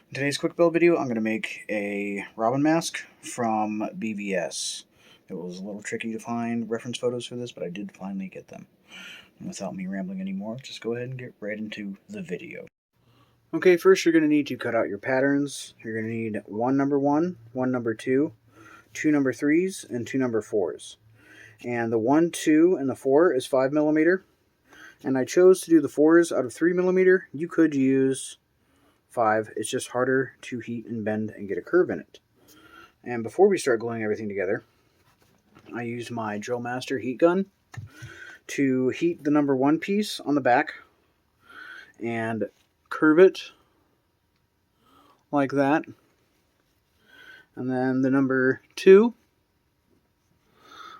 In today's quick build video, I'm going to make a robin mask from BVS. It was a little tricky to find reference photos for this, but I did finally get them. And without me rambling anymore, just go ahead and get right into the video. Okay, first you're going to need to cut out your patterns. You're going to need one number 1, one number 2, two number 3s, and two number 4s. And the 1, 2, and the 4 is 5mm. And I chose to do the 4s out of 3mm. You could use 5. It's just harder to heat and bend and get a curve in it. And before we start gluing everything together, I used my Drill Master heat gun to heat the number 1 piece on the back and curve it like that. And then the number 2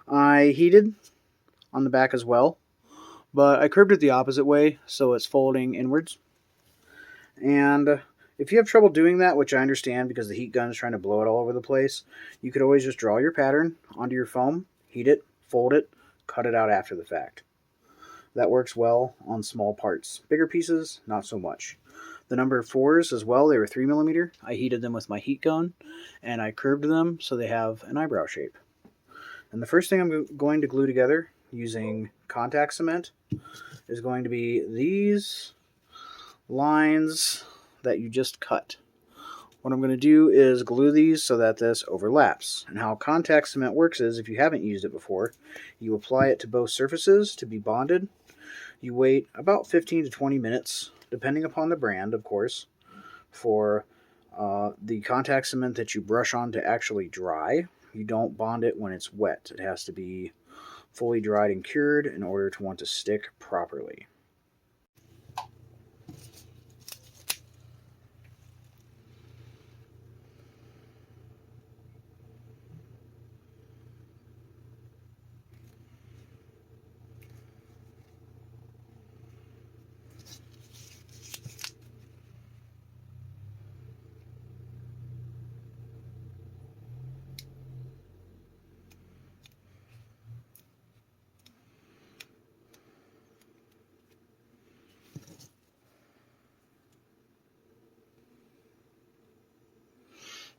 I heated on the back as well, but I curved it the opposite way so it's folding inwards. And if you have trouble doing that, which I understand because the heat gun is trying to blow it all over the place, you could always just draw your pattern onto your foam, heat it, fold it, cut it out after the fact. That works well on small parts. Bigger pieces, not so much. The number 4s as well, they were 3mm. I heated them with my heat gun, and I curved them so they have an eyebrow shape. And the first thing I'm going to glue together using contact cement is going to be these lines that you just cut. What I'm going to do is glue these so that this overlaps. And how contact cement works is, if you haven't used it before, you apply it to both surfaces to be bonded. You wait about 15 to 20 minutes, depending upon the brand, of course, for the contact cement that you brush on to actually dry. You don't bond it when it's wet. It has to be fully dried and cured in order to want to stick properly.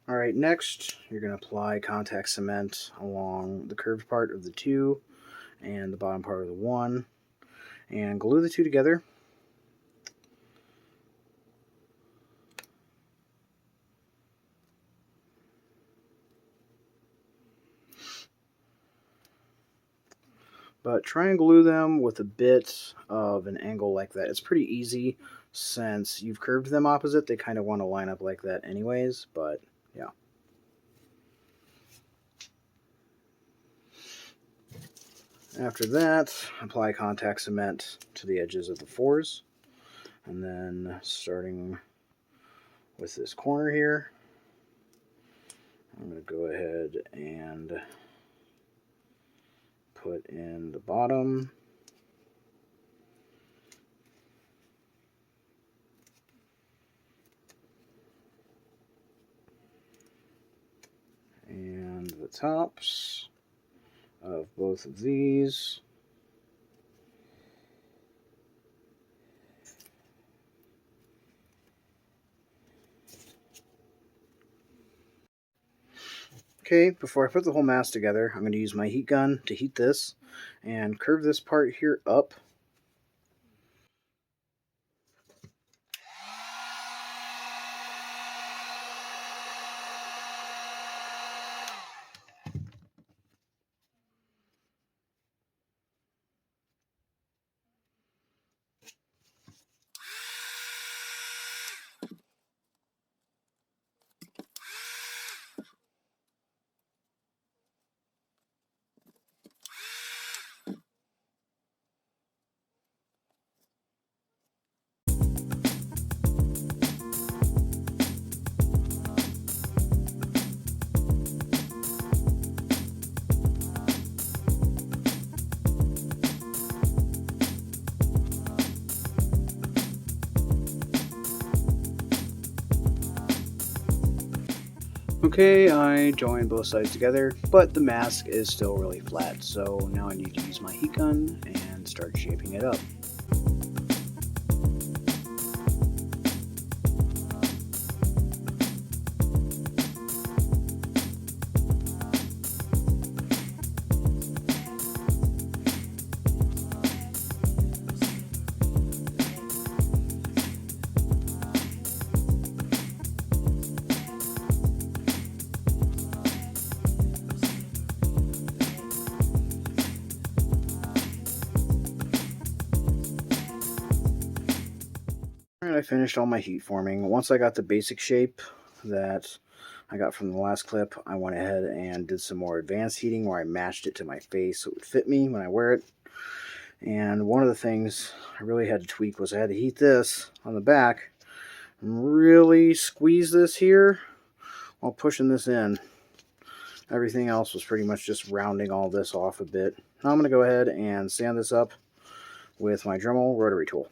Alright, next you're going to apply contact cement along the curved part of the 2 and the bottom part of the 1 and glue the 2 together. But try and glue them with a bit of an angle like that. It's pretty easy since you've curved them opposite. They kind of want to line up like that anyways, but yeah. After that, apply contact cement to the edges of the 4s. And then starting with this corner here, I'm going to go ahead and put in the bottom. And the tops of both of these. Okay, before I put the whole mask together, I'm going to use my heat gun to heat this and curve this part here up. Okay, I joined both sides together, but the mask is still really flat, so now I need to use my heat gun and start shaping it up. I finished all my heat forming. Once I got the basic shape that I got from the last clip, I went ahead and did some more advanced heating where I matched it to my face so it would fit me when I wear it. And one of the things I really had to tweak was I had to heat this on the back and really squeeze this here while pushing this in. Everything else was pretty much just rounding all this off a bit. Now I'm going to go ahead and sand this up with my Dremel rotary tool.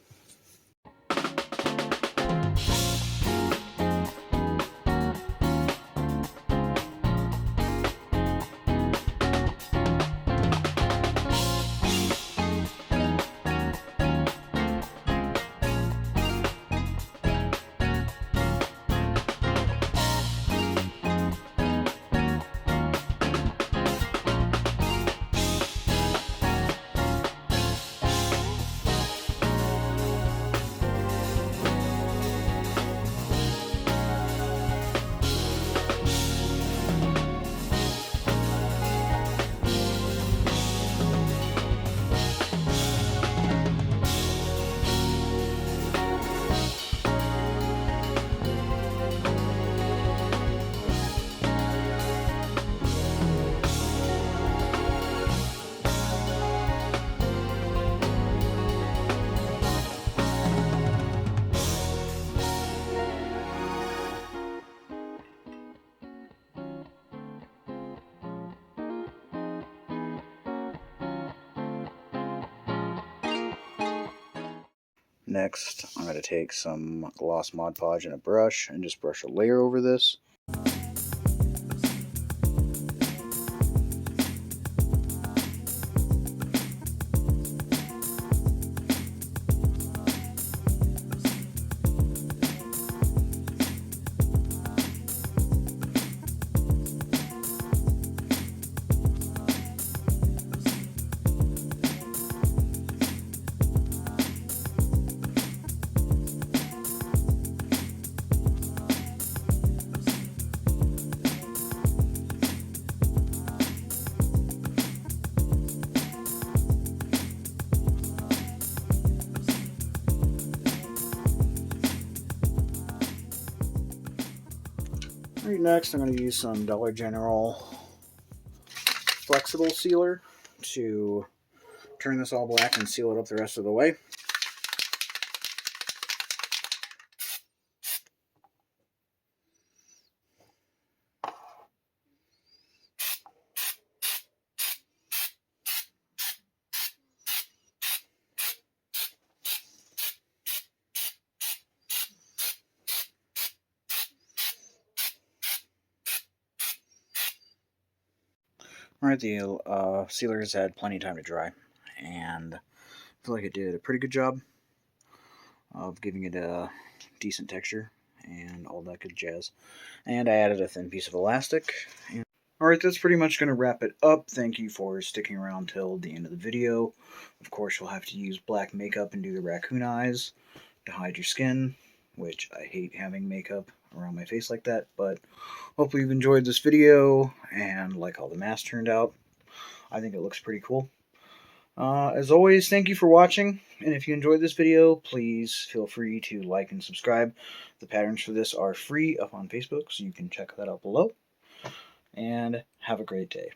Next, I'm going to take some gloss Mod Podge and a brush and just brush a layer over this. Alright, next I'm going to use some Dollar General flexible sealer to turn this all black and seal it up the rest of the way. Alright, the sealer has had plenty of time to dry, and I feel like it did a pretty good job of giving it a decent texture and all that good jazz. And I added a thin piece of elastic. Alright, that's pretty much going to wrap it up. Thank you for sticking around till the end of the video. Of course, you'll have to use black makeup and do the raccoon eyes to hide your skin, which I hate having makeup around my face like that, but hopefully you've enjoyed this video and like how the mask turned out. I think it looks pretty cool. As always, thank you for watching, and if you enjoyed this video, please feel free to like and subscribe. The patterns for this are free up on Facebook, so you can check that out below. And have a great day.